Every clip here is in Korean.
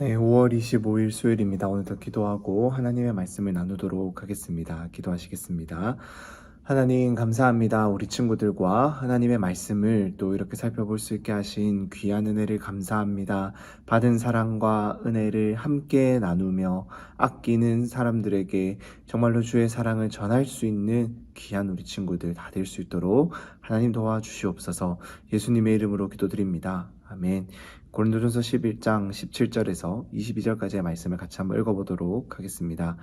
네, 5월 25일 수요일입니다. 오늘도 기도하고 하나님의 말씀을 나누도록 하겠습니다. 기도하시겠습니다. 하나님 감사합니다. 우리 친구들과 하나님의 말씀을 또 이렇게 살펴볼 수 있게 하신 귀한 은혜를 감사합니다. 받은 사랑과 은혜를 함께 나누며 아끼는 사람들에게 정말로 주의 사랑을 전할 수 있는 귀한 우리 친구들 다 될 수 있도록 하나님 도와주시옵소서. 예수님의 이름으로 기도드립니다. 아멘. 고린도전서 11장 17절에서 22절까지의 말씀을 같이 한번 읽어보도록 하겠습니다.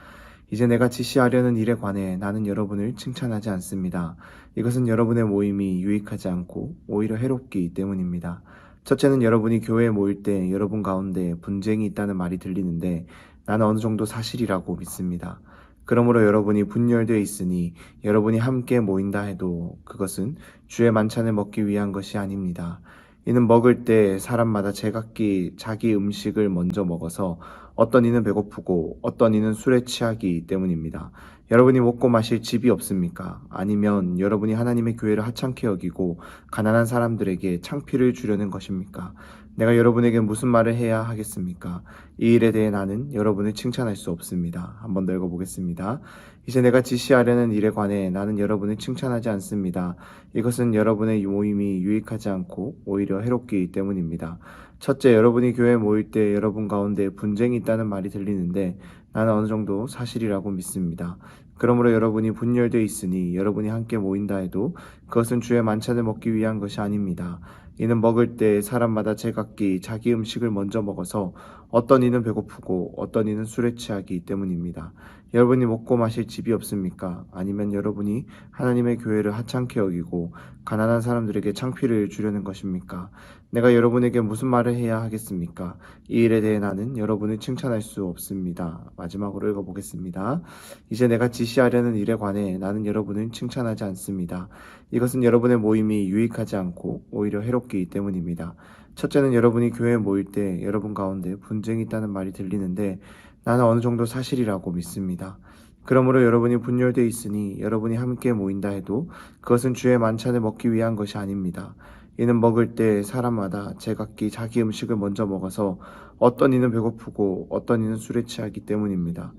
이제 내가 지시하려는 일에 관해 나는 여러분을 칭찬하지 않습니다. 이것은 여러분의 모임이 유익하지 않고 오히려 해롭기 때문입니다. 첫째는 여러분이 교회에 모일 때 여러분 가운데 분쟁이 있다는 말이 들리는데 나는 어느 정도 사실이라고 믿습니다. 그러므로 여러분이 분열되어 있으니 여러분이 함께 모인다 해도 그것은 주의 만찬을 먹기 위한 것이 아닙니다. 이는 먹을 때 사람마다 제각기 자기 음식을 먼저 먹어서 어떤 이는 배고프고 어떤 이는 술에 취하기 때문입니다. 여러분이 먹고 마실 집이 없습니까? 아니면 여러분이 하나님의 교회를 하찮게 여기고 가난한 사람들에게 창피를 주려는 것입니까? 내가 여러분에게 무슨 말을 해야 하겠습니까? 이 일에 대해 나는 여러분을 칭찬할 수 없습니다. 한번 더 읽어보겠습니다. 이제 내가 지시하려는 일에 관해 나는 여러분을 칭찬하지 않습니다. 이것은 여러분의 모임이 유익하지 않고 오히려 해롭기 때문입니다. 첫째, 여러분이 교회에 모일 때 여러분 가운데 분쟁이 있다는 말이 들리는데 나는 어느 정도 사실이라고 믿습니다. 그러므로 여러분이 분열되어 있으니 여러분이 함께 모인다 해도 그것은 주의 만찬을 먹기 위한 것이 아닙니다. 이는 먹을 때 사람마다 제각기 자기 음식을 먼저 먹어서 어떤 이는 배고프고 어떤 이는 술에 취하기 때문입니다. 여러분이 먹고 마실 집이 없습니까? 아니면 여러분이 하나님의 교회를 하찮게 여기고 가난한 사람들에게 창피를 주려는 것입니까? 내가 여러분에게 무슨 말을 해야 하겠습니까? 이 일에 대해 나는 여러분을 칭찬할 수 없습니다. 마지막으로 읽어보겠습니다. 이제 내가 지시하려는 일에 관해 나는 여러분을 칭찬하지 않습니다. 이것은 여러분의 모임이 유익하지 않고 오히려 해롭기 때문입니다. 첫째는 여러분이 교회에 모일 때 여러분 가운데 분쟁이 있다는 말이 들리는데 나는 어느 정도 사실이라고 믿습니다. 그러므로 여러분이 분열되어 있으니 여러분이 함께 모인다 해도 그것은 주의 만찬을 먹기 위한 것이 아닙니다. 이는 먹을 때 사람마다 제각기 자기 음식을 먼저 먹어서 어떤 이는 배고프고 어떤 이는 술에 취하기 때문입니다.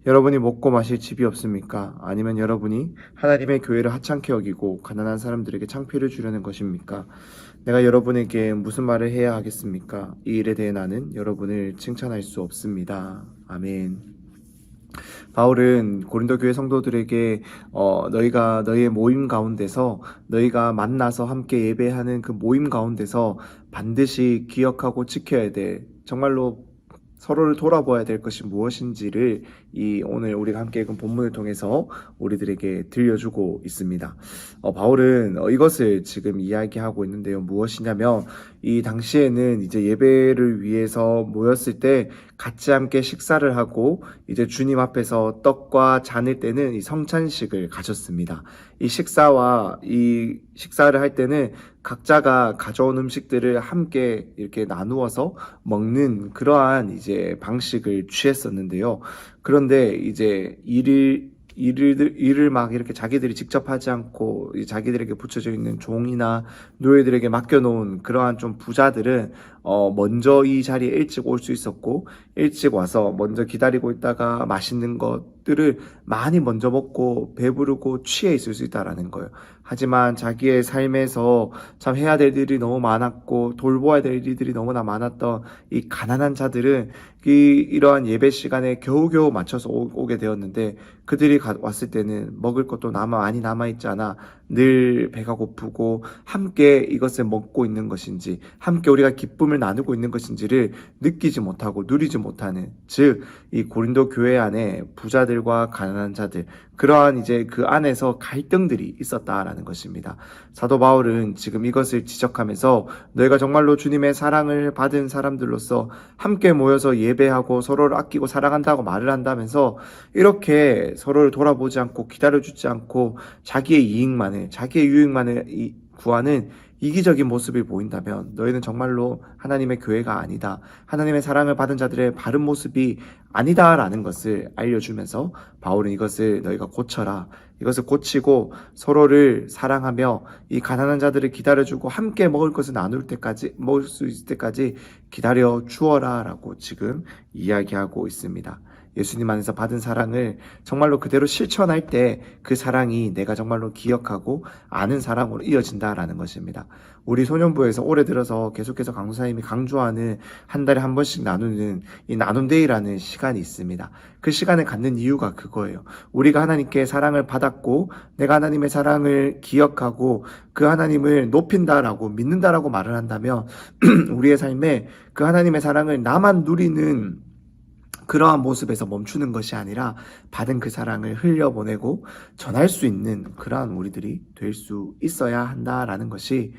여러분이 먹고 마실 집이 없습니까? 아니면 여러분이 하나님의 교회를 하찮게 여기고 가난한 사람들에게 창피를 주려는 것입니까? 내가 여러분에게 무슨 말을 해야 하겠습니까? 이 일에 대해 나는 여러분을 칭찬할 수 없습니다. 아멘. 바울은 고린도 교회 성도들에게 너희가 너희의 모임 가운데서 너희가 만나서 함께 예배하는 그 모임 가운데서 반드시 기억하고 지켜야 될 정말로 서로를 돌아보아야 될 것이 무엇인지를 오늘 우리가 함께 읽은 본문을 통해서 우리들에게 들려주고 있습니다. 바울은 이것을 지금 이야기하고 있는데요. 무엇이냐면 이 당시에는 이제 예배를 위해서 모였을 때 같이 함께 식사를 하고 이제 주님 앞에서 떡과 잔을 떼는 이 성찬식을 가졌습니다. 이 식사를 할 때는 각자가 가져온 음식들을 함께 이렇게 나누어서 먹는 그러한 이제 방식을 취했었는데요. 그런데 이제 일을 막 이렇게 자기들이 직접 하지 않고 자기들에게 붙여져 있는 종이나 노예들에게 맡겨놓은 그러한 좀 부자들은 먼저 이 자리에 일찍 올 수 있었고 일찍 와서 먼저 기다리고 있다가 맛있는 것들을 많이 먼저 먹고 배부르고 취해 있을 수 있다라는 거예요. 하지만 자기의 삶에서 참 해야 될 일이 너무 많았고 돌보아야 될 일들이 너무나 많았던 이 가난한 자들은 이러한 예배 시간에 겨우겨우 맞춰서 오게 되었는데 그들이 왔을 때는 먹을 것도 많이 남아있지 않아 늘 배가 고프고 함께 이것을 먹고 있는 것인지 함께 우리가 기쁨을 나누고 있는 것인지를 느끼지 못하고 누리지 못하는 즉 이 고린도 교회 안에 부자들과 가난한 자들 그러한 이제 그 안에서 갈등들이 있었다라는 것입니다. 사도 바울은 지금 이것을 지적하면서 너희가 정말로 주님의 사랑을 받은 사람들로서 함께 모여서 예배하고 서로를 아끼고 사랑한다고 말을 한다면서 이렇게 서로를 돌아보지 않고 기다려주지 않고 자기의 유익만을 구하는 이기적인 모습이 보인다면 너희는 정말로 하나님의 교회가 아니다. 하나님의 사랑을 받은 자들의 바른 모습이 아니다라는 것을 알려주면서 바울은 이것을 너희가 고쳐라. 이것을 고치고 서로를 사랑하며 이 가난한 자들을 기다려주고 함께 먹을 것을 나눌 때까지, 먹을 수 있을 때까지 기다려 주어라 라고 지금 이야기하고 있습니다. 예수님 안에서 받은 사랑을 정말로 그대로 실천할 때 그 사랑이 내가 정말로 기억하고 아는 사랑으로 이어진다라는 것입니다. 우리 소년부에서 올해 들어서 계속해서 강도사님이 강조하는 한 달에 한 번씩 나누는 이 나눔데이라는 시간이 있습니다. 그 시간을 갖는 이유가 그거예요. 우리가 하나님께 사랑을 받았고 내가 하나님의 사랑을 기억하고 그 하나님을 높인다라고 믿는다라고 말을 한다면 우리의 삶에 그 하나님의 사랑을 나만 누리는 그러한 모습에서 멈추는 것이 아니라 받은 그 사랑을 흘려보내고 전할 수 있는 그러한 우리들이 될 수 있어야 한다라는 것이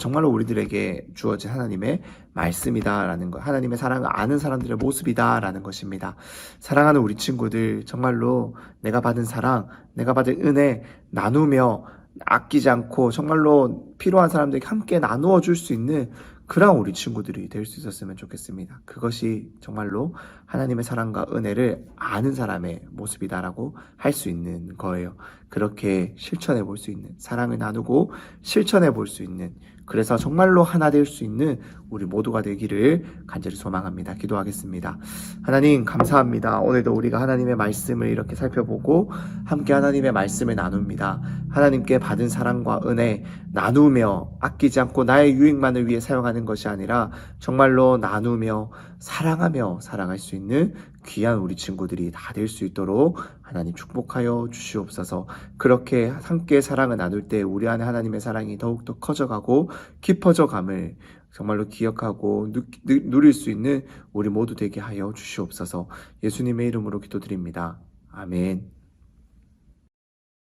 정말로 우리들에게 주어진 하나님의 말씀이다라는 것, 하나님의 사랑을 아는 사람들의 모습이다라는 것입니다. 사랑하는 우리 친구들, 정말로 내가 받은 사랑, 내가 받은 은혜 나누며 아끼지 않고 정말로 필요한 사람들에게 함께 나누어 줄 수 있는 그런 우리 친구들이 될 수 있었으면 좋겠습니다. 그것이 정말로 하나님의 사랑과 은혜를 아는 사람의 모습이다라고 할 수 있는 거예요. 그렇게 실천해 볼 수 있는, 사랑을 나누고 실천해 볼 수 있는, 그래서 정말로 하나 될 수 있는 우리 모두가 되기를 간절히 소망합니다. 기도하겠습니다. 하나님 감사합니다. 오늘도 우리가 하나님의 말씀을 이렇게 살펴보고 함께 하나님의 말씀을 나눕니다. 하나님께 받은 사랑과 은혜 나누며 아끼지 않고 나의 유익만을 위해 사용하는 것이 아니라 정말로 나누며 사랑하며 살아갈 수 있는 귀한 우리 친구들이 다 될 수 있도록 하나님 축복하여 주시옵소서. 그렇게 함께 사랑을 나눌 때 우리 안에 하나님의 사랑이 더욱더 커져가고 깊어져 감을 정말로 기억하고 누릴 수 있는 우리 모두 되게 하여 주시옵소서. 예수님의 이름으로 기도드립니다. 아멘.